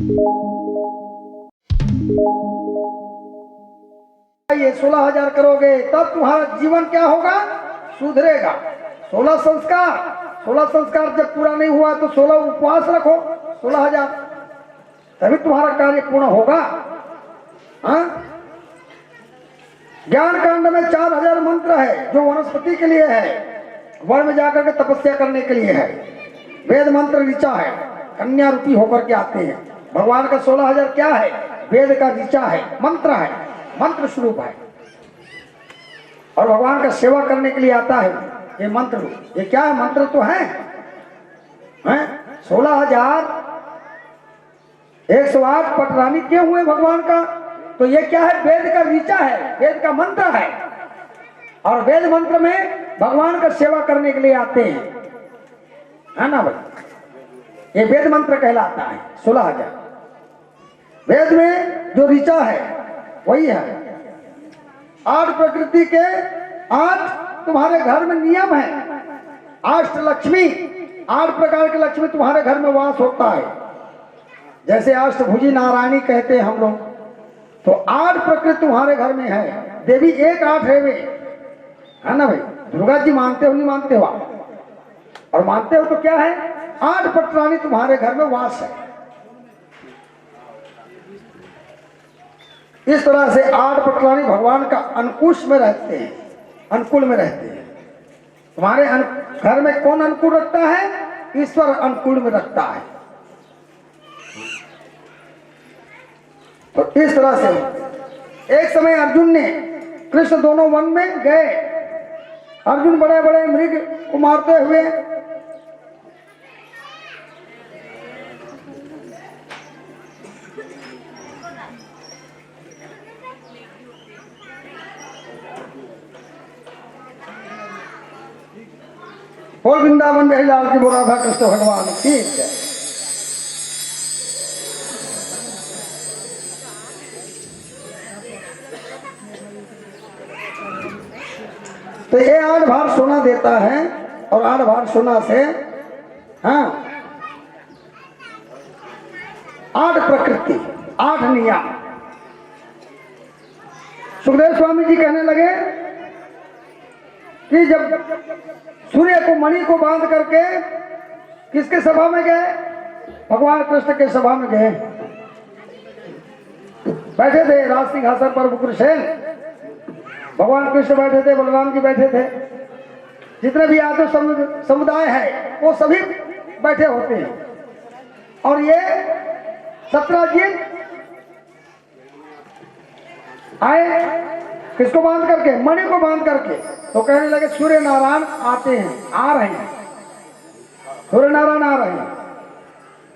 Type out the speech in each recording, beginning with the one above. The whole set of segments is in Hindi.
ये 16,000 करोगे तब तुम्हारा जीवन क्या होगा, सुधरेगा। 16 संस्कार जब पूरा नहीं हुआ तो 16 उपवास रखो, 16,000, तभी तुम्हारा कार्य पूर्ण होगा। हाँ, ज्ञान कांड में 4,000 मंत्र है जो वनस्पति के लिए है, वन में जाकर के तपस्या करने के लिए है। वेद मंत्र ऋचा है, कन्या रूपी होकर के आते हैं। भगवान का 16,000 क्या है, वेद का ऋचा है, मंत्र है, मंत्र स्वरूप है। और भगवान का सेवा करने के लिए आता है ये मंत्र रूप। ये क्या है, मंत्र तो है, 16,108 पटरानी क्यों हुए भगवान का, तो ये क्या है, वेद का ऋचा है, वेद का मंत्र है। और वेद मंत्र में भगवान का सेवा करने के लिए आते हैं, है ना भाई। ये वेद मंत्र कहलाता है 16,000। वेद में जो ऋचा है वही है। 8 प्रकृति के 8 तुम्हारे घर में नियम है। 8 लक्ष्मी, 8 प्रकार की लक्ष्मी तुम्हारे घर में वास होता है। जैसे अष्टभुजी नारायणी कहते हैं हम लोग, तो 8 प्रकृति तुम्हारे घर में है। देवी 1-8 है वे, है ना भाई। दुर्गा जी मानते हो नहीं मानते हो आप, और मानते हो तो क्या है, 8 पटरानी तुम्हारे घर में वास है। इस तरह से 8 पटरानी भगवान का अंकुश में रहते हैं, अनुकूल में रहते हैं। तुम्हारे घर में कौन अनुकूल रखता है, ईश्वर अनुकूल में रखता है। तो इस तरह से एक समय अर्जुन ने, कृष्ण दोनों वन में गए। अर्जुन बड़े बड़े मृग को मारते हुए बोल वृंदावन में लाल की बोला था कृष्ण भगवान की जय। तो ये 8 भार सोना देता है, और 8 भार सोना से, हाँ, 8 प्रकृति, 8 नियम। सुखदेव स्वामी जी कहने लगे कि जब सूर्य को, मणि को बांध करके किसके सभा में गए, भगवान कृष्ण के सभा में गए। बैठे थे राज सिंहासन पर बुकुरसेन, भगवान कृष्ण बैठे थे, बलराम जी बैठे थे, जितने भी यादव समुदाय है वो सभी बैठे होते हैं। और ये सत्राजित आए, किसको बांध करके, मणि को बांध करके। तो कहने लगे सूर्य नारायण आते हैं, आ रहे हैं, सूर्य नारायण आ रहे हैं,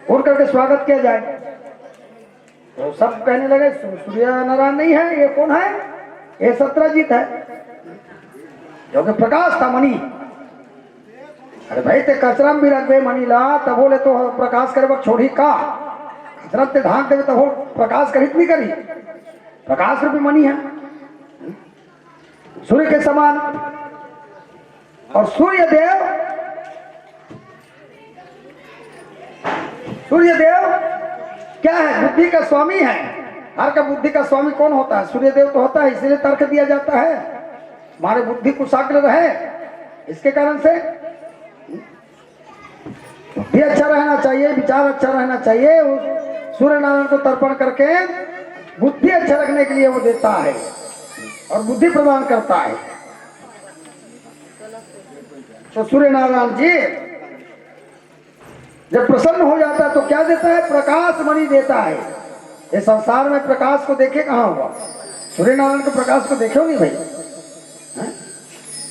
उठ करके स्वागत किया जाए। तो सब कहने लगे सूर्य नारायण नहीं है, ये कौन है, ये सत्राजित है, जो कि प्रकाश था, मणि। अरे भाई ते कचरा में भी रख दे मणि ला, तब बोले तो प्रकाश करे वक्त छोड़ी का, कचरा ते ढांक देवे तब प्रकाश करित नहीं करी, प्रकाश रूपी मणि है, सूर्य के समान। और सूर्य देव क्या है, बुद्धि का स्वामी है। हर का बुद्धि का स्वामी कौन होता है, सूर्य देव तो होता है। इसलिए तर्क दिया जाता है हमारे बुद्धि कुशाग्र रहे, इसके कारण से बुद्धि अच्छा रहना चाहिए, विचार अच्छा रहना चाहिए। सूर्य नारायण को तर्पण करके बुद्धि अच्छा रखने के लिए वो देता है और बुद्धि प्रदान करता है। तो सूर्य नारायण जी जब प्रसन्न हो जाता है तो क्या देता है, प्रकाश मणि देता है। ये संसार में प्रकाश को देखे कहाँ हुआ, सूर्य नारायण के प्रकाश को देखो नहीं भाई,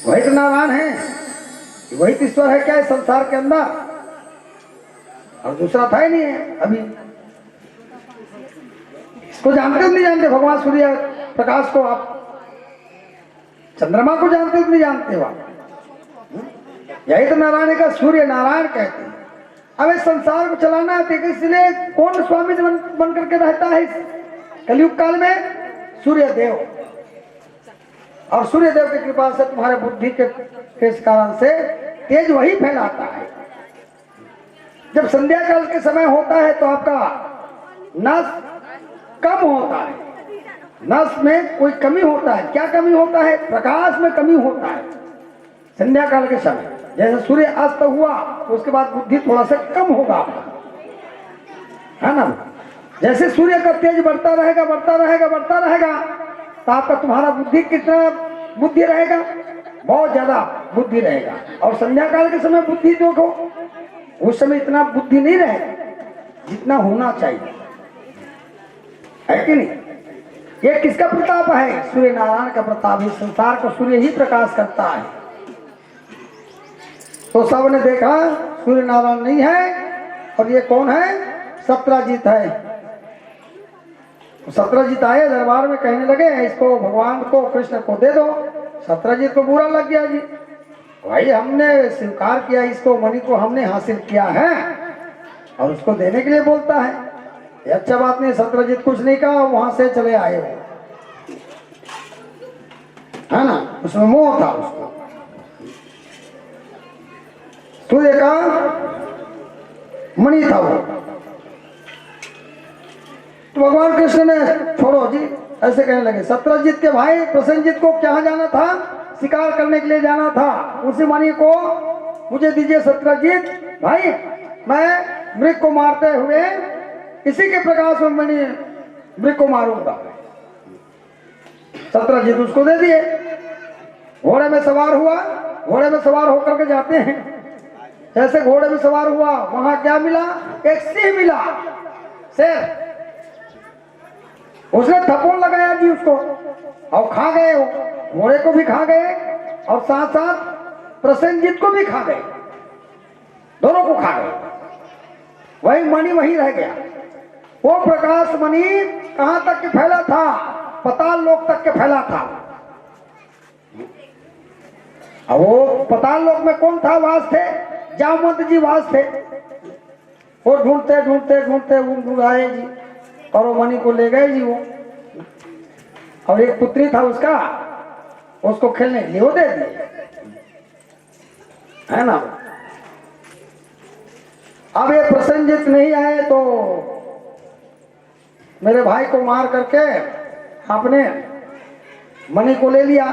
वही तो नारायण है, वही तो ईश्वर है क्या है संसार के अंदर, और दूसरा था ही नहीं है। अभी इसको जानते हो नहीं जानते, भगवान सूर्य प्रकाश को, आप चंद्रमा को जानते हो नहीं जानते हो आप, यही तो नारायण का सूर्य नारायण कहते हैं। अब इस संसार को चलाना है, इसलिए कौन स्वामी बन करके रहता है इस कलयुग काल में, सूर्य देव। और सूर्य देव की कृपा से तुम्हारे बुद्धि के कारण से तेज वही फैलाता है। जब संध्या काल के समय होता है तो आपका नस कम होता है, नस में कोई कमी होता है। क्या कमी होता है? प्रकाश में कमी होता है। संध्या काल के समय जैसे सूर्य अस्त हुआ तो उसके बाद बुद्धि थोड़ा सा कम होगा आपका, है ना। जैसे सूर्य का तेज बढ़ता रहेगा बढ़ता रहेगा बढ़ता रहेगा तो आपका तुम्हारा बुद्धि कितना बुद्धि रहेगा? बहुत ज्यादा बुद्धि रहेगा। और संध्या काल के समय बुद्धि देखो, उस समय इतना बुद्धि नहीं रहेगा जितना होना चाहिए, है कि नहीं। ये किसका प्रताप है? सूर्य नारायण का प्रताप। इस संसार को सूर्य ही प्रकाश करता है। तो सबने देखा सूर्य नारायण नहीं है और ये कौन है? सत्रजीत है। तो सत्रजीत आए दरबार में, कहने लगे इसको भगवान को कृष्ण को दे दो। सत्रजीत को बुरा लग गया जी, भाई हमने स्वीकार किया, इसको मणि को हमने हासिल किया है और उसको देने के लिए बोलता है। ये अच्छा बात नहीं। सत्रजीत कुछ नहीं कहा, वहां से चले आए वो, है ना। उसमें मोह था उसको। सूर्य का मणि था वो। तो भगवान कृष्ण ने छोड़ो जी, ऐसे कहने लगे। सत्रजीत के भाई प्रसेनजीत को क्या जाना था? शिकार करने के लिए जाना था। उसी मणि को मुझे दीजिए सत्रजीत भाई, मैं मृग को मारते हुए इसी के प्रकाश में मणि मृग को मारूंगा। सत्रजीत उसको दे दिए। घोड़े में सवार हुआ, घोड़े में सवार होकर के जाते हैं। जैसे घोड़े में सवार हुआ वहां क्या मिला? एक सिंह मिला, शेर। उसने थप्पड़ लगाया जी उसको और खा गए वो, घोड़े को भी खा गए और साथ साथ प्रसेनजीत को भी खा गए, दोनों को खा गए। वही मणि वहीं रह गया। वो प्रकाश मणि कहां तक के फैला था? पताल लोक तक के फैला था। अब वो पताल लोक में कौन था वास थे? जामवंत जी वास थे। वो ढूंढते ढूंढते ढूंढते आए जी और वो मणि को ले गए जी वो। और एक पुत्री था उसका, उसको खेलने के लिए वो दे दिए, है ना। अब ये प्रसेनजीत नहीं आए तो मेरे भाई को मार करके आपने मणि को ले लिया।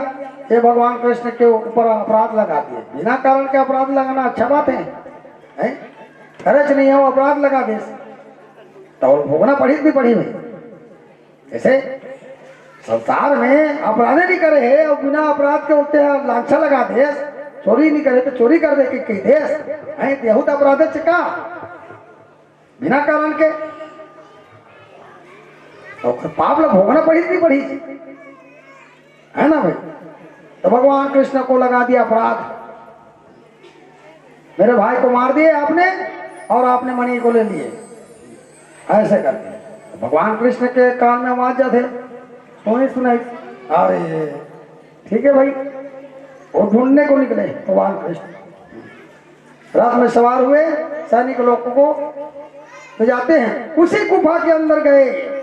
ये भगवान कृष्ण के ऊपर अपराध लगा दिए। बिना कारण के अपराध लगाना अच्छा बात है? खर्च नहीं है वो अपराध लगा दे तो भोगना पड़ी भी पड़ी हुई। ऐसे संसार में अपराध नहीं करे है और बिना अपराध के उल्टे लांछा लगा दे। चोरी नहीं करे तो चोरी कर दे कि कई देश है देहूत अपराध चिका बिना कारण के और पाप ला भोगना पड़ी भी पड़ी, है ना भाई। तो भगवान कृष्ण को लगा दिया अपराध। मेरे भाई को मार दिए आपने और आपने मणि को ले लिए, ऐसे करके। तो भगवान कृष्ण के कान में आवाज थे, सोनी सुनाई। अरे ठीक है भाई, वो ढूंढने को निकले भगवान कृष्ण। रथ में सवार हुए, सैनिक लोगों को तो जाते हैं। उसी गुफा के अंदर गए।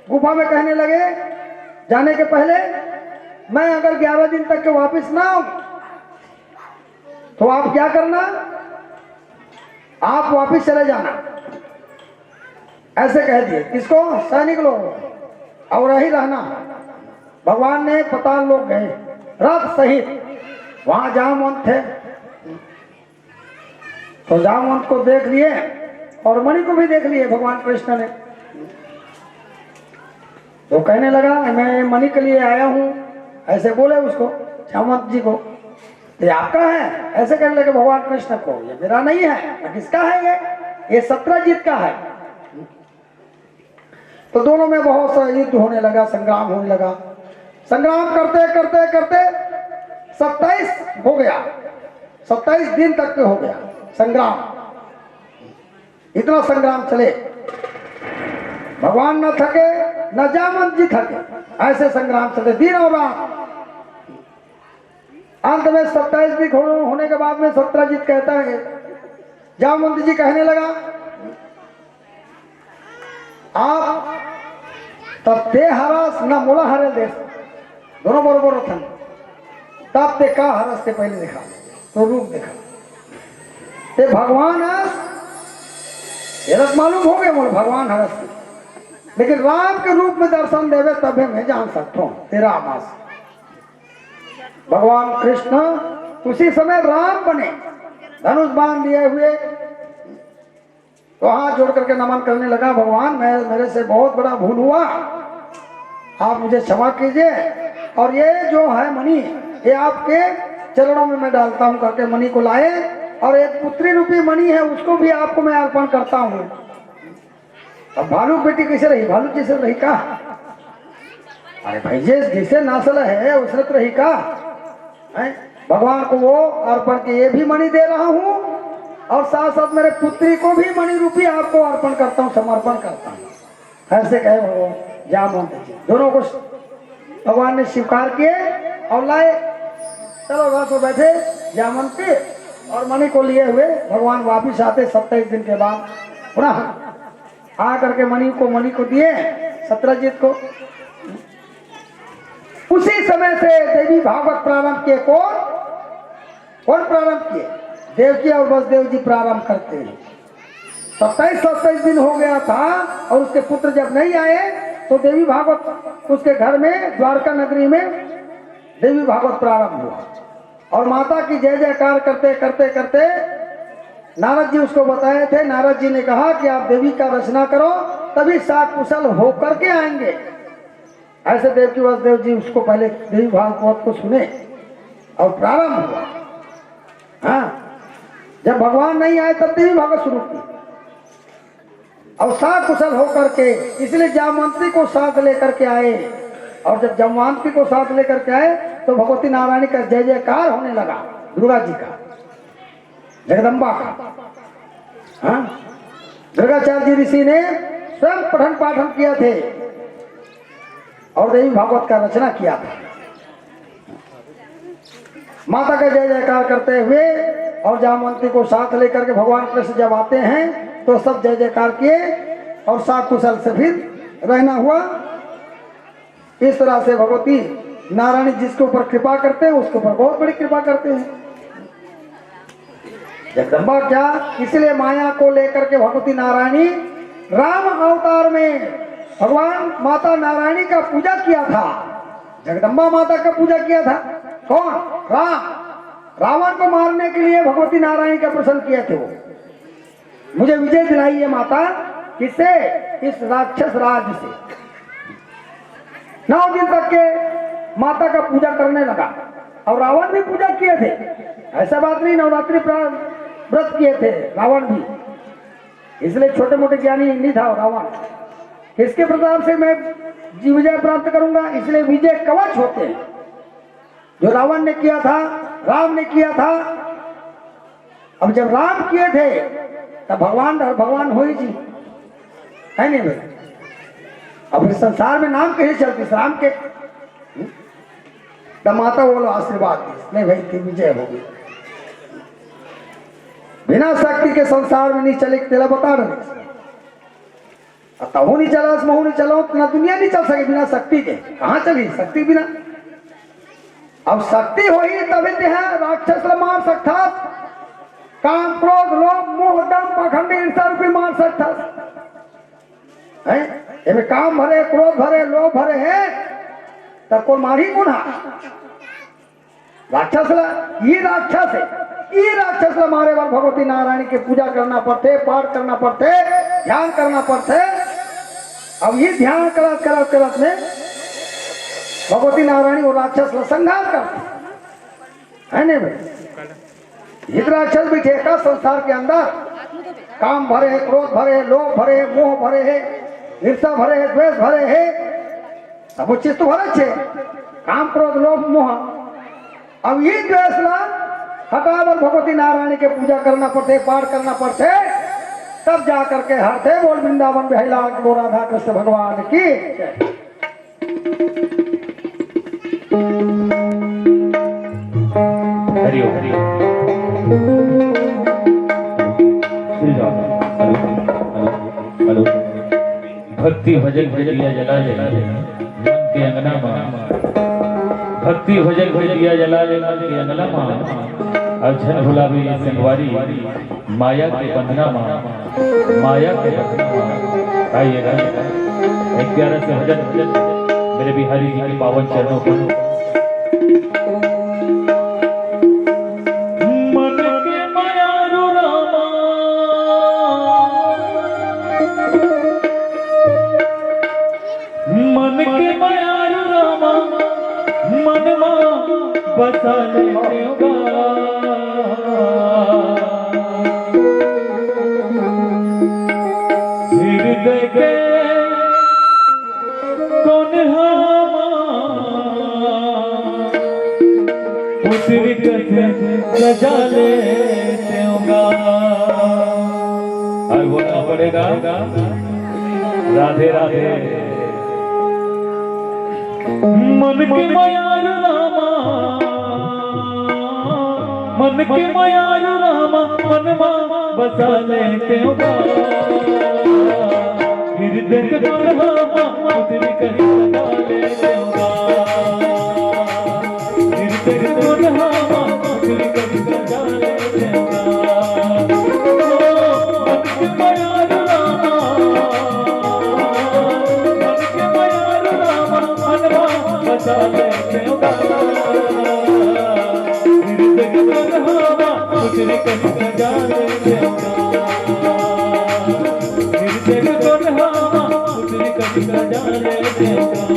गुफा में कहने लगे जाने के पहले मैं अगर 11 दिन तक के वापस ना आऊं तो आप क्या करना? आप वापस चले जाना, ऐसे कह दिए। किसको? सैनिक लोगों को। और यही रहना। भगवान ने पताल लोग गए रथ सहित। वहां जामवंत थे तो जामवंत को देख लिए और मणि को भी देख लिए भगवान कृष्ण ने। तो कहने लगा मैं मणि के लिए आया हूं, ऐसे बोले उसको जामवंत जी को। ये आपका है? ऐसे कहने लगे भगवान कृष्ण को। ये मेरा नहीं है। किसका है ये सत्रजीत का है। तो दोनों में बहुत सा युद्ध होने लगा, संग्राम होने लगा। संग्राम करते करते करते 27 हो गया, 27 दिन तक के हो गया संग्राम। इतना संग्राम चले, भगवान न थके न जामवंत जी थके, ऐसे संग्राम चले दिन और रात। अंत में 27 दिन होने के बाद में सत्रजीत कहता है, जामवंत जी कहने लगा आप तब ते हरस न मोला हरे देश, दोनों बरोबर थे। तब ते का हरस से पहले देखा तो रूप देखा ते भगवान हरस, ये रस मालूम हो गए बोले भगवान हरस। लेकिन राम के रूप में दर्शन देवे तभी मैं जान सकता हूँ तेरा आवास। भगवान कृष्ण उसी समय राम बने, धनुष बाण लिए हुए, तो हाथ जोड़ करके नमन करने लगा, भगवान मेरे से बहुत बड़ा भूल हुआ, आप मुझे क्षमा कीजिए, और ये जो है मणि ये आपके चरणों में मैं डालता हूँ करके मणि को लाए, और एक पुत्री रूपी मणि है उसको भी आपको मैं अर्पण करता हूँ। अब भालू बेटी कैसे रही, भालू जैसे रही का? अरे भाई जिसे नस्ल है उसने तो रही का? भगवान को वो अर्पण के ये भी मणि दे रहा हूँ, और साथ साथ मेरे पुत्री को भी मणि रूपी आपको अर्पण करता हूँ, समर्पण करता हूँ। ऐसे कहे भगवान जामवंत जी, दोनों को भगवान ने स्वीकार किए और लाए। चलो रात को बैठे जामवंती और मणि को लिए हुए भगवान वापिस आते 27 दिन के बाद पुनः आ करके मणि को दिए सत्यजीत को। उसी समय से देवी भागवत प्रारंभ किए। कौन प्रारंभ किए? देवकी और वसुदेव जी प्रारंभ करते हैं। 27 दिन हो गया था और उसके पुत्र जब नहीं आए तो देवी भागवत उसके घर में द्वारका नगरी में देवी भागवत प्रारंभ हुआ, और माता की जय जयकार करते करते करते नारद जी उसको बताए थे। नारद जी ने कहा कि आप देवी का रचना करो तभी सात कुशल होकर के आएंगे। ऐसे देवकी वसुदेव जी उसको पहले देवी भागवत को सुने और प्रारंभ हुआ। हाँ, जब भगवान नहीं आए तब देवी भागवत शुरू की और सात कुशल होकर के, इसलिए जामवंती को साथ लेकर के आए, और जब जामवंती को साथ लेकर के आए तो भगवती नारायणी का जय जयकार होने लगा, दुर्गा जी का, जगदम्बा का। हाँ, दुर्गाचार्य जी ऋषि ने स्वयं पठन पाठन किया थे और देवी भागवत का रचना किया था। माता का जय जयकार करते हुए और जामवंती को साथ लेकर के भगवान कृष्ण जब आते हैं तो सब जय जयकार किए और सात कुशल से फिर रहना हुआ। इस तरह से भगवती नारायणी जिसके ऊपर कृपा करते हैं उसके ऊपर बहुत बड़ी कृपा करते हैं। जगदम्बा क्या, इसलिए माया को लेकर के भगवती नारायणी राम अवतार में भगवान माता नारायणी का पूजा किया था। जगदम्बा माता का पूजा किया था कौन? राम। रावण को मारने के लिए भगवती नारायणी का प्रसन्न किए थे। वो मुझे विजय दिलाई है माता, किससे? इस राक्षस राज से। 9 दिन तक के माता का पूजा करने लगा और रावण भी पूजा किए थे। ऐसा बात नहीं, नवरात्रि व्रत किए थे रावण भी, इसलिए छोटे मोटे ज्ञानी नहीं था रावण। किसके प्रताप से मैं विजय प्राप्त करूंगा? इसलिए विजय कवच होते हैं। जो रावण ने किया था राम ने किया था। अब जब राम किए थे तब भगवान हो ही जी, है नहीं भाई? अब इस संसार में नाम कैसे चलती राम के? तब माता बोलो आशीर्वाद दी, नहीं भाई तेरी विजय होगी। बिना शक्ति के संसार में नहीं चले, तेरा बता रहे तहु नहीं चला महू नहीं चलो ना, दुनिया नहीं चल सके बिना शक्ति के। कहाँ चली शक्ति बिना? अब शक्ति हो ही तभी है राक्षस मार सकता, काम क्रोध लोभ मोह दम पाखंड ईर्ष्या रूपी मार सकता है। काम भरे क्रोध भरे लोभ भरे है तब को मारी गुना राक्षस ये राक्षस है। ये राक्षस मारे बार भगवती नारायणी की पूजा करना पड़ते, पाठ करना पड़ते, ध्यान करना पड़ते। अब ये ध्यान करत करत करत में भगवती नारायणी वो राक्षस का संहार करते है नहीं भाई? ये राक्षस भी थे का संसार के अंदर, काम भरे क्रोध भरे लोभ भरे मोह भरे है, ईर्ष्या भरे है, द्वेष भरे है, सब वो चीज तो भरे छे, काम क्रोध लोभ मोह। अब ये द्वेष ला हटावर भगवती नारायणी के पूजा करना पड़ते, पाठ करना पड़ते, तब जा करके हरते। बोल वृंदावन बिहारी बोल राधा कृष्ण भगवान की। हरि ओम हरि हेलो। भक्ति भजन भजिया जला मन के अंगना मां, भक्ति भजन भजिया जला मन के अंगना मां। अर्जन भुलावी संगवारी माया के बंधना मां, माया के बंधना मां। आइएगा एक प्यारा से भजन मेरे बिहारी जी के पावन चरणों पर। मन के मायारू रामा, मन के मायारू रामा, मन मां बसा लेते होगा। हृदय के कौन उतरी कैसे सजा लेते होगा। और बोलना पड़ेगा राधे राधे। मन के मायार रामा, मन के मायार रामा, मन मां बसा लेते होगा। हृदय के दुल्हा उतरी कहीं सजा लेते होगा। हृदय के दुल्हा उतरी कहीं सजा लेते होगा। मन के मायार रामा, मन के मायार रामा, मन मां बसा लेते होगा। हृदय के दुल्हा उतरी कहीं सजा लेते होगा। हृदय के दुल्हा उतरी कहीं सजा लेते होगा।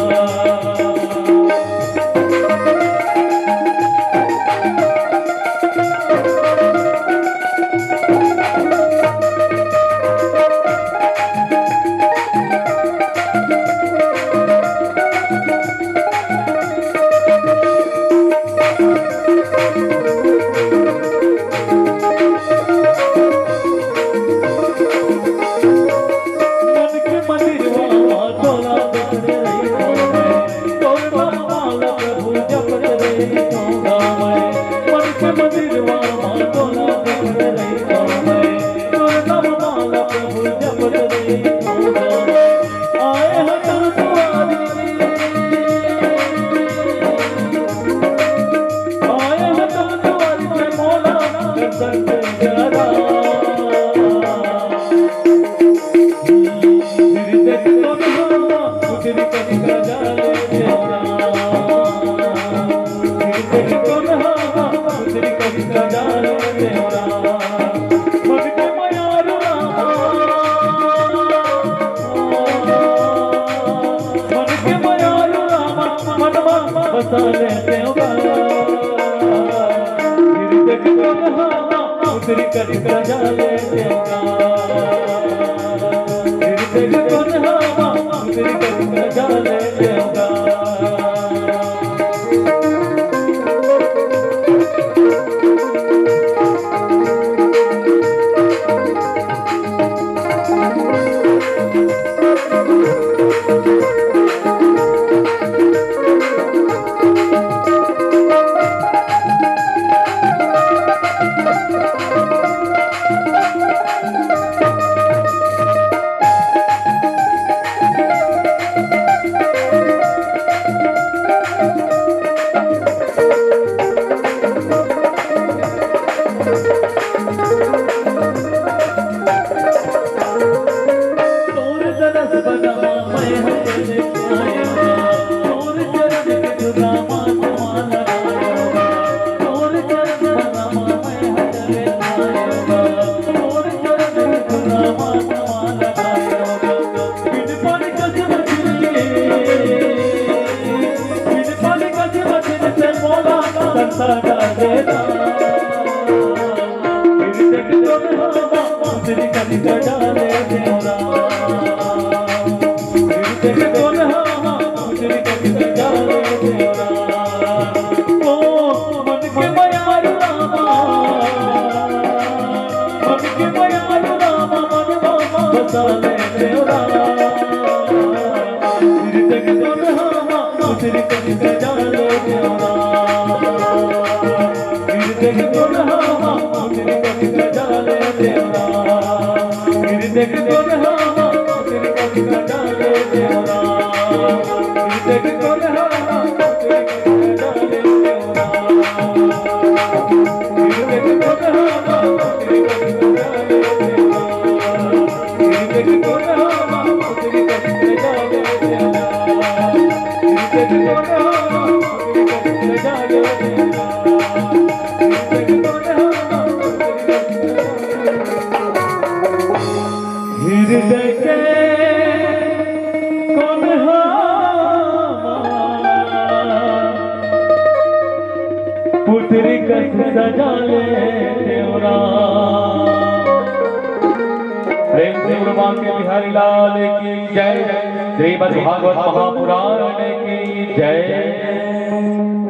बसा लेते होगा। हृदय के दुल्हा उतरी कहीं सजा लेते होगा। हृदय के दुल्हा उतरी कहीं सजा लेते होगा। उतरी कहीं सजा लेते होगा। देवरा। प्रेम से भगवान के बिहारी लाल की जय। श्रीमद् भागवत महापुराण की जय।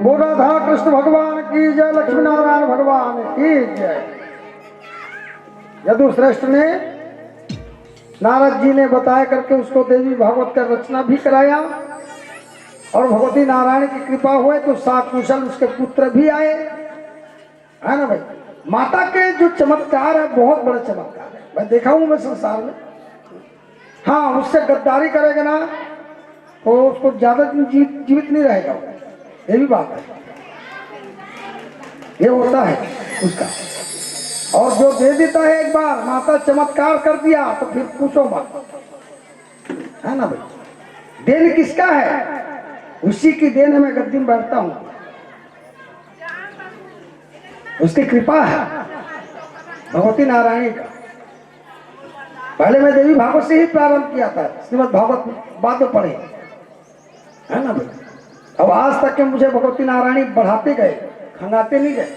बोल राधा कृष्ण भगवान की जय, लक्ष्मी नारायण भगवान की जय। यदु श्रेष्ठ ने नारद जी ने बताया करके उसको देवी भागवत का रचना भी कराया और भगवती नारायण की कृपा हुए तो साकुशल उसके पुत्र भी आए, है ना भाई। माता के जो चमत्कार है बहुत बड़े चमत्कार है, मैं देखा हूं मैं संसार में। हाँ, उससे गद्दारी करेगा ना तो उसको ज्यादा दिन जीवित नहीं रहेगा, ये भी बात है, ये होता है उसका। और जो दे देता है एक बार माता चमत्कार कर दिया तो फिर पूछो मत, है ना भाई। देन किसका है? उसी की देन है, मैं गद्दी में बैठता हूं, उसकी कृपा है भगवती नारायणी का। पहले मैं देवी भागवत से ही प्रारंभ किया था, श्रीमद् भागवत बाद में पढ़े, है ना भाई। अब आज तक के मुझे भगवती नारायणी बढ़ाते गए, खंगाते नहीं गए।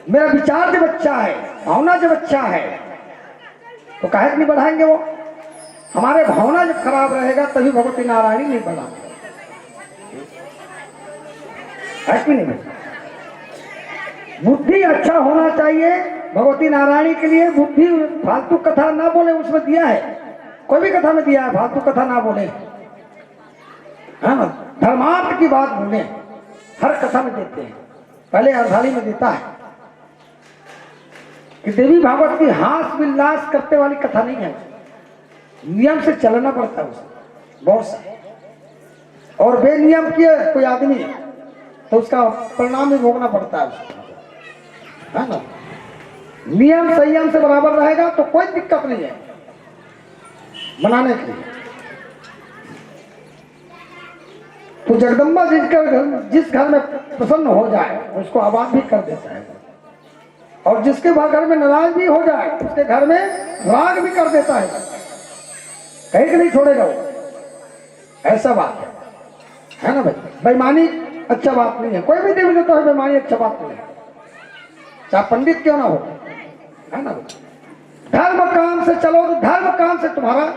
मेरा विचार जब अच्छा है, भावना जब अच्छा है तो काहे नहीं बढ़ाएंगे वो। हमारे भावना जब खराब रहेगा तभी भगवती नारायणी नहीं बढ़ाएंगे, है कि नहीं भाई। बुद्धि अच्छा होना चाहिए भगवती नारायणी के लिए। बुद्धि फालतू कथा ना बोले, उसमें दिया है, कोई भी कथा में दिया है फालतू कथा ना बोले, है ना। धर्मार्थ की बात बोले, हर कथा में देते हैं। पहले अर्धाली में देता है कि देवी भागवत की हास विलास करते वाली कथा नहीं है, नियम से चलना पड़ता है उसे बहुत सा। और बेनियम किए कोई आदमी तो उसका परिणाम भी भोगना पड़ता है उसको, है ना। नियम संयम से बराबर रहेगा तो कोई दिक्कत नहीं है बनाने के लिए। तो जगदम्बा जिस घर में प्रसन्न हो जाए उसको आबाद भी कर देता है, और जिसके घर में नाराज भी हो जाए उसके घर में राग भी कर देता है, कहीं que नहीं छोड़ेगा वो, ऐसा बात है ना भाई। बेईमानी अच्छा बात नहीं है, कोई भी देवी देवता है बेईमानी अच्छा बात नहीं है, चाहे पंडित क्यों ना हो, है ना भाई। धर्म काम से चलो तो धर्म काम से तुम्हारा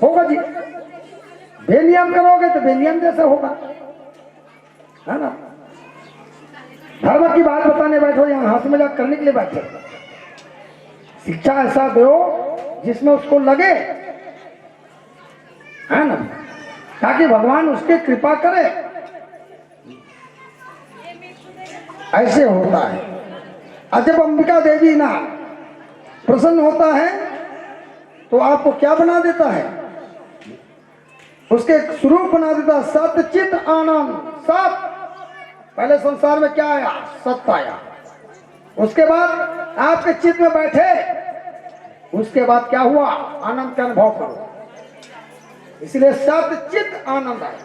होगा जी। बेनियम करोगे तो बेनियम जैसा होगा, है ना। धर्म की बात बताने बैठो, यहाँ हंस मजाक करने के लिए बैठे। शिक्षा ऐसा दो जिसमें उसको लगे, है ना, ताकि भगवान उसके कृपा करे। ऐसे होता है। और जब अंबिका देवी ना प्रसन्न होता है तो आपको क्या बना देता है? उसके स्वरूप बना देता, सत्य चित आनंद। सत पहले संसार में क्या आया? सत्य आया। उसके बाद आपके चित्त में बैठे, उसके बाद क्या हुआ? आनंद का अनुभव करो। इसलिए सत्य चित आनंद आया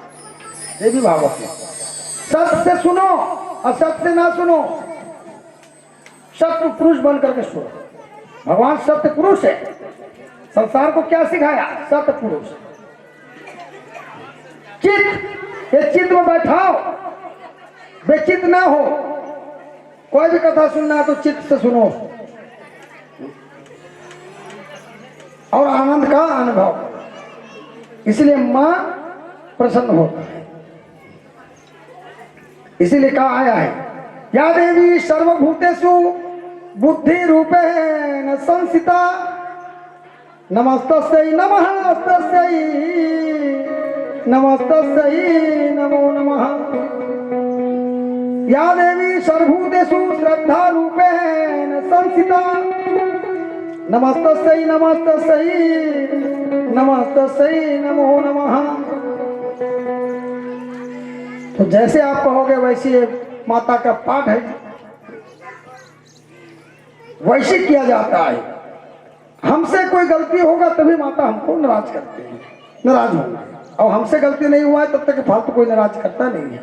देवी भागवत में। सत्य से सुनो, असत्य से ना सुनो, सत्य पुरुष बन करके सुनो। भगवान सत्य पुरुष है। संसार को क्या सिखाया? सत्य पुरुष। चित्त, ये चित्त में बैठाओ, बेचित ना हो। कोई भी कथा सुनना है तो चित्त से सुनो और आनंद का अनुभव करो। इसलिए मां प्रसन्न होता है। इसीलिए कहा आया है, या देवी सर्वभूतेषु बुद्धि रूपेण संस्थिता नमस्तस्यै नमः नमस्तस्यै नमस्तस्यै नमो नमः। या देवी सर्वभूतेषु श्रद्धा रूपेण संस्थिता नमस्तस्यै नमस्तस्यै नमस्तस्यै नमो नमः। तो जैसे आप कहोगे वैसे माता का पाठ है, वैसे किया जाता है। हमसे कोई गलती होगा तभी माता हमको नाराज करती है, नाराज होगा। और हमसे गलती नहीं हुआ है तब तक फालतू कोई नाराज करता नहीं है।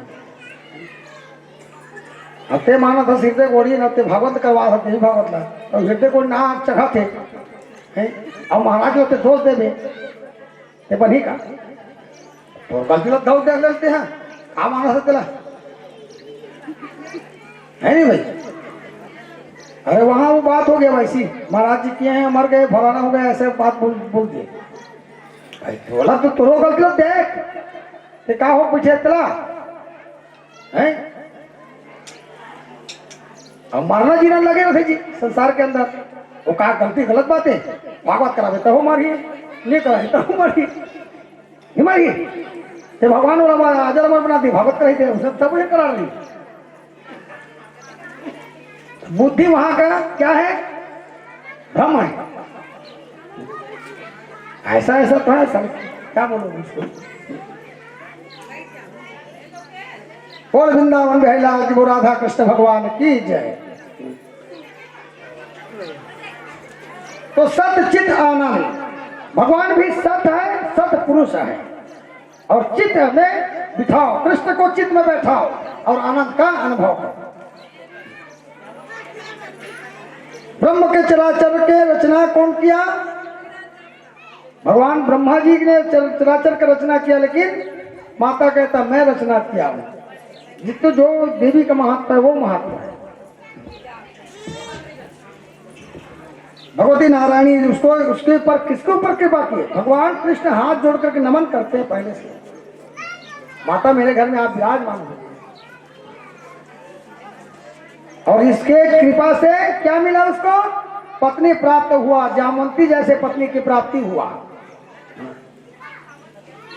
हते माना था हृदय गोड़ी न भागवत करवा था नहीं भागवत ला और हृदय को ना चढ़ा थे और महाराज होते दोष देवे ते बनी का और गलती लोग दोष दे लेते हैं। आ माना से चला है नहीं भाई। अरे वहां वो बात हो गया वैसी, महाराज जी किए हैं, मर गए, फलाना हो गया, ऐसे बात बोल दिए। भाई बोला तो तोरो गलती देख ते का हो पूछे तला है। अब मरना जीना लगे रहे जी संसार के अंदर, वो कहा गलती गलत बात है, भागवत करावे तो हो मारिए, नहीं करावे तो हो मारिए, नहीं मारिए। ते भगवान और अजर अमर बनाती भागवत कराई थे, सब ये करा रही। बुद्धि वहां का क्या है, भ्रम है। ऐसा ऐसा तो है सर, क्या बोलोगे उसको। बोल वृंदावन बिहारी लाल की, राधा कृष्ण भगवान की जय। तो सत चित आनंद, भगवान भी सत है, सत पुरुष है, और चित्त में बिठाओ, कृष्ण को चित्त में बैठाओ और आनंद का अनुभव करो। ब्रह्म के चराचर के रचना कौन किया, भगवान ब्रह्मा जी ने चराचर का रचना किया, लेकिन माता कहता मैं रचना किया हूं। जितना जो देवी का महत्व है वो महत्व है। भगवती नारायणी उसको उसके ऊपर किसके ऊपर कृपा की है, भगवान कृष्ण हाथ जोड़ करके नमन करते हैं पहले से, माता मेरे घर में आप विराजमान हो। और इसके कृपा से क्या मिला उसको, पत्नी प्राप्त हुआ, जामवंती जैसे पत्नी की प्राप्ति हुआ।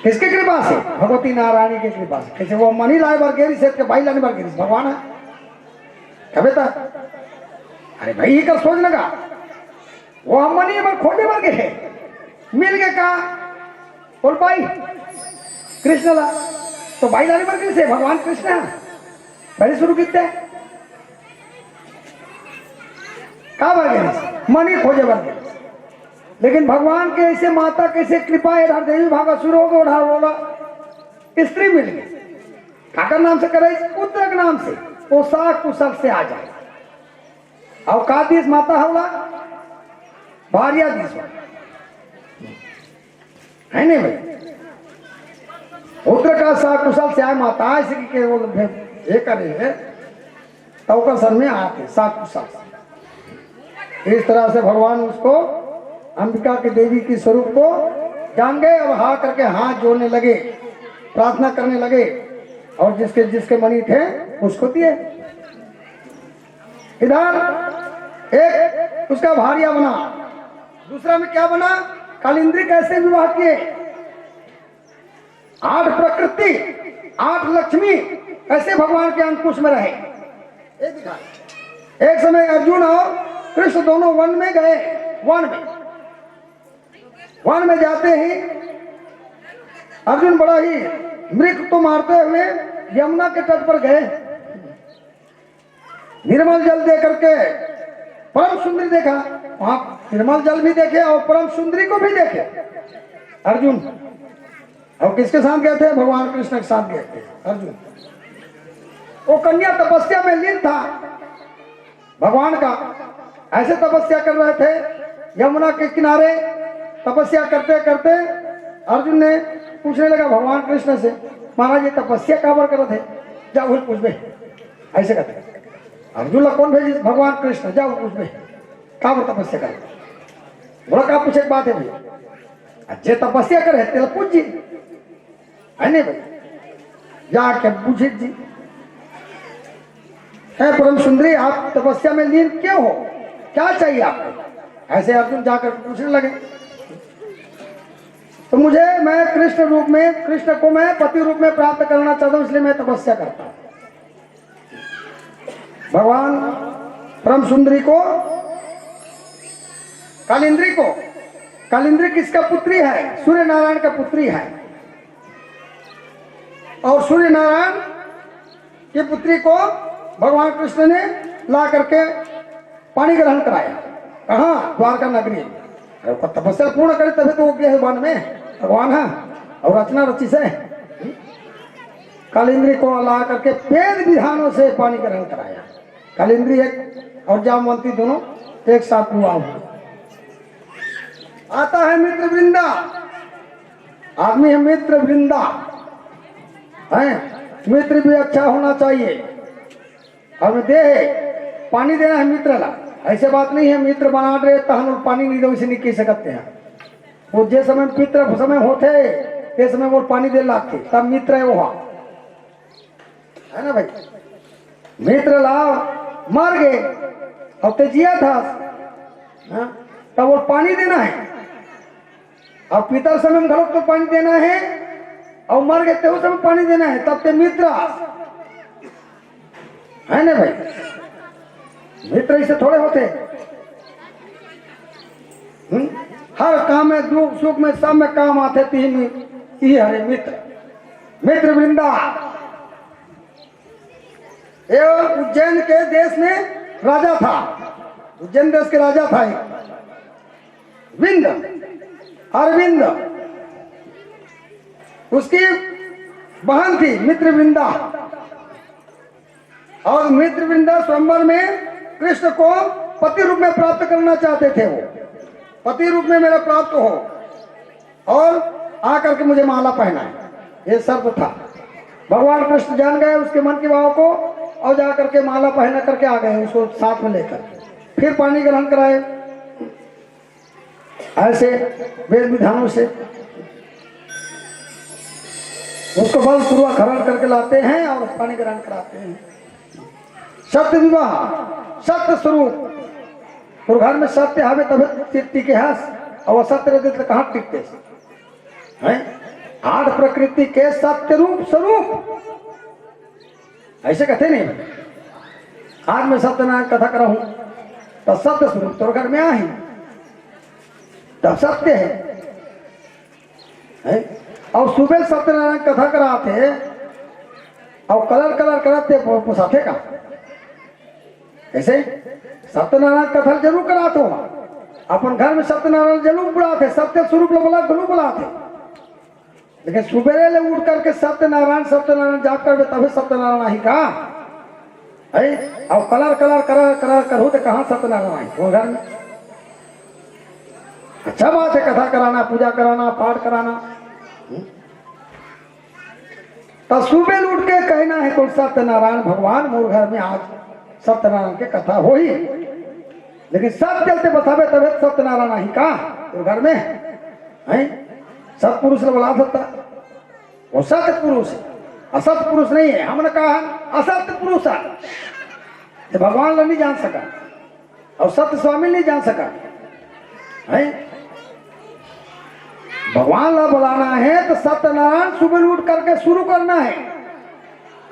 किसकी कृपा से, भगवती नारायणी की कृपा से। कैसे वो मनी लाए बरगेरी से के भाई लाने बरगेरी से, भगवान है कभी तक। अरे भाई ये कर सोच लगा, वो हम मनी पर खोटे बरगे है, मिल गए कहा बोल भाई कृष्ण ला, तो भाई लाने बरगेरी से भगवान कृष्ण पहले शुरू किते कहा बरगेरी मनी खोजे बरगेरी। लेकिन भगवान के ऐसे माता कैसे कृपा है, देवी भागा शुरू हो गया, बोला स्त्री मिल गई, काकर नाम से करे, पुत्र के नाम से, वो साक कुशल से आ जाए। और का दिस माता होला, भारिया दिस है नहीं भाई, पुत्र का साक कुशल से आए माता, ऐसे के वो ये करे तो सर में आते साक कुशल। इस तरह से भगवान उसको अंबिका की देवी की स्वरूप को जान गए और हा करके हाथ जोड़ने लगे, प्रार्थना करने लगे, और जिसके जिसके मनी थे उसको दिए। इधर एक उसका भारिया बना, दूसरा में क्या बना, कालिंद्री कैसे विवाह किए, 8 प्रकृति 8 लक्ष्मी कैसे भगवान के अंकुश में रहे। एक समय अर्जुन और कृष्ण दोनों वन में गए, वन में जाते ही अर्जुन बड़ा ही मृग तो मारते हुए यमुना के तट पर गए, निर्मल जल दे करके परम सुंदरी देखा, वहां निर्मल जल भी देखे और परम सुंदरी को भी देखे अर्जुन। और किसके साथ गए थे, भगवान कृष्ण के साथ गए थे अर्जुन। वो कन्या तपस्या में लीन था भगवान का, ऐसे तपस्या कर रहे थे यमुना के किनारे। तपस्या करते करते अर्जुन ने पूछने लगा भगवान कृष्ण से, महाराज ये तपस्या काबर कर रहे थे, जाओ पूछ बे, ऐसे कहते अर्जुन ला कौन भेजी, भगवान कृष्ण, जाओ पूछ बे काबर तपस्या कर। बोला का पूछे बात है भाई, जे तपस्या करे तेरा पूछ जी, है नहीं भाई, जाके पूछे जी, है परम सुंदरी आप तपस्या में लीन क्यों हो, क्या चाहिए आपको। ऐसे अर्जुन जाकर पूछने लगे। तो मुझे, मैं कृष्ण रूप में, कृष्ण को मैं पति रूप में प्राप्त करना चाहता हूं, इसलिए मैं तपस्या करता हूं। भगवान परम सुंदरी को, कालिंद्री किसका पुत्री है, सूर्य नारायण का पुत्री है, और सूर्य नारायण की पुत्री को भगवान कृष्ण ने ला करके पानी ग्रहण कराया, कहाँ, द्वारका नगरी। तपस्या पूर्ण करे तभी तो वो गए वन में भगवान है, और रचना रची से कालिंद्री को ला करके वेद विधानों से पानी ग्रहण कराया। कालिंद्री एक और जामवंती दोनों एक साथ हुआ। आता है मित्र वृंदा, आदमी है मित्र वृंदा है, मित्र भी अच्छा होना चाहिए, और दे पानी देना है मित्र ला, ऐसे बात नहीं है मित्र बना रहे तहन और पानी नहीं दो इसे नहीं कह सकते हैं। वो जे समय मित्र समय होते ते समय वो पानी दे लाते तब मित्र है वो है ना भाई। मित्र लाओ मर गए अब ते जिया था तब वो पानी देना है। अब पितर समय में गलत तो पानी देना है और मर गए तो समय पानी देना है तब ते मित्र है ना भाई। मित्र इसे थोड़े होते हर काम में दुख सुख में सब में काम आते तीन ये हरे मित्र मित्र वृंदा। उज्जैन के देश में राजा था उज्जैन देश के राजा था विंद अरविंद उसकी बहन थी मित्रवृंदा और मित्रवृंदा स्वयंवर में कृष्ण को पति रूप में प्राप्त करना चाहते थे। वो पति रूप में मेरा प्राप्त हो और आकर के मुझे माला पहना है ये शर्त था। भगवान कृष्ण जान गए उसके मन के भाव को और जाकर के माला पहना करके आ गए उसको साथ में लेकर फिर पानी ग्रहण कराए ऐसे वेद विधानों से उसको बलपूर्वक हरण करके लाते हैं और पानी ग्रहण कराते हैं। सत्य विवाह सत्य स्वरूप और घर में सत्य हवे तभी टिके हस और सत्य रहते तो कहाँ टिकते हैं। आठ प्रकृति के सत्य रूप स्वरूप ऐसे कहते नहीं। आज मैं सत्यनारायण कथा कर रहा हूं तो सत्य स्वरूप तो घर में आई तब सत्य है। और सुबह सत्यनारायण कथा कराते और कलर कलर कराते पोसाते का ऐसे सत्यनारायण कथा जरूर कराते हो अपन घर में सत्यनारायण जरूर बुलाते सत्य स्वरूप बोला जरूर बुलाते लेकिन सुबह ले उठ करके सत्यनारायण सत्यनारायण जाप कर तभी सत्यनारायण आई का है। और कलर कलर कलर कलर करो तो कहाँ सत्यनारायण आई वो घर में। अच्छा बात है कथा कराना पूजा कराना पाठ कराना तो सुबह उठ के कहना है तो सत्यनारायण भगवान मोर घर में आज सत्यनारायण की कथा हो ही लेकिन सब चलते बतावे तबे सत्यनारायण आई का तो घर में है। सत्पुरुष ने बुला सकता वो सत्य पुरुष असत पुरुष नहीं है। हमने कहा असत्य पुरुष है तो भगवान ने नहीं जान सका और सत्य स्वामी नहीं जान सका है। भगवान ला बुलाना है तो सत्यनारायण सुबह उठ करके शुरू करना है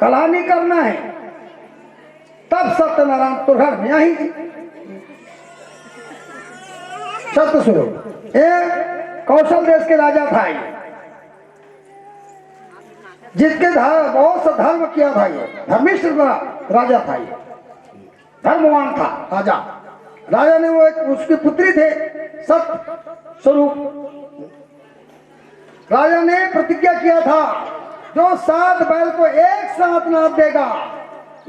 कलानी करना है तब सत्यनारायण तो घर में आई सत्य स्वरूप। कौशल देश के राजा था ये जिसके बहुत सा धर्म किया था ये धर्मिष्ठ राजा था ये धर्मवान था राजा। राजा ने वो एक उसकी पुत्री थे सत्य स्वरूप। राजा ने प्रतिज्ञा किया था जो 7 बैल को एक साथ नाथ देगा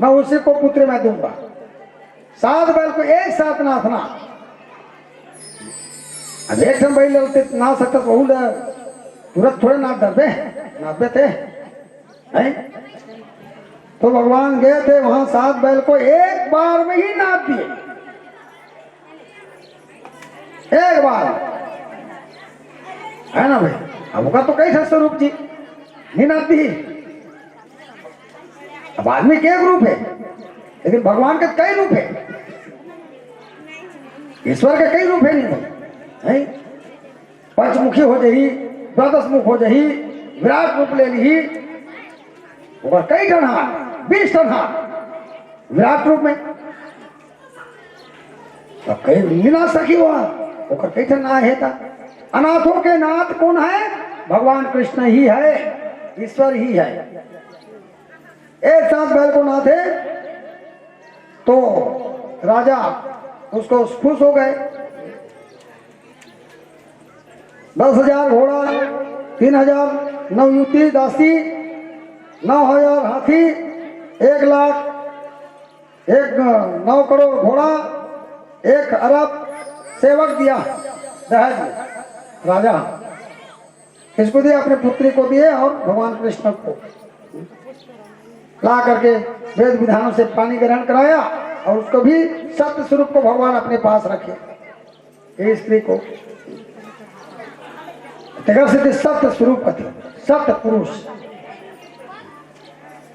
मैं उसी को पुत्र में दूंगा। 7 बैल को एक साथ नाथना अब एक समय बैल ना सकता तो तुरंत थोड़े नाथ नाथते थे है? तो भगवान गए थे वहां 7 बैल को एक बार में ही नाथ दिए एक बार है ना भाई। अब का तो कई थे स्वरूप जी नहीं नाती अब आदमी के एक रूप है लेकिन भगवान के कई रूप है ईश्वर के कई रूप है नहीं पंचमुखी हो जाही द्वादश मुख हो जाही विराट रूप ले ली और कई टन हाथ 20 टन हाथ विराट रूप में तो कई मिला सकी हुआ और कई टन ना है था। अनाथों के नाथ कौन है भगवान कृष्ण ही है ईश्वर ही है। एक साथ बैल को नाथे तो राजा उसको खुश हो गए। 10,000 घोड़ा 3,000 नवयुवती दासी 9,000 हाथी 1 लाख 9 करोड़ घोड़ा 1 अरब सेवक दिया दहेज में राजा किसको दिया अपने पुत्री को दिए और भगवान कृष्ण को ला करके वेद विधानों से पानी ग्रहण कराया और उसको भी सत्य स्वरूप को भगवान अपने पास रखे। ये स्त्री को सत्य स्वरूप कथे, सत्य पुरुष।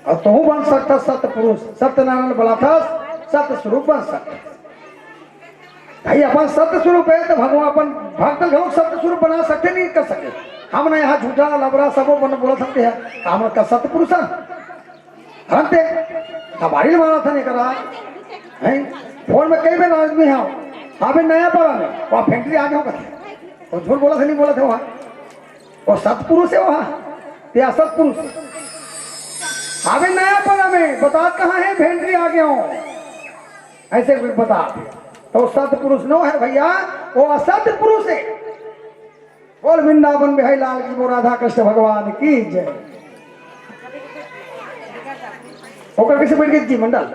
और तो बन सकता सत्य पुरुष, सत्यनारायण बोला था सत्य स्वरूप बन सकता। भाई अपन सत्य स्वरूप है तो भगवान अपन भक्त लोग सत्य स्वरूप बना सकते नहीं कर सके। हम ना यहाँ झूठा लबरा सब बोला सकते हैं, हम का सत्य पुरुष हंते हमारी माना था नहीं करा है। फोन में कई बार आदमी है हाँ भाई नया पारा में वहाँ फैक्ट्री आगे होगा और झूठ बोला था नहीं बोला था वहाँ और सतपुरुष है वहाँ या सतपुरुष। हाँ भाई नया पारा में बता कहाँ है फैक्ट्री आगे हो ऐसे कुछ बता तो सतपुरुष नो है भैया, वो असत्य पुरुष है। बोल वृंदावन बिहारी लाल की, वो राधा कृष्ण भगवान की जय। होकर कैसे बैठ गई जी मंडल।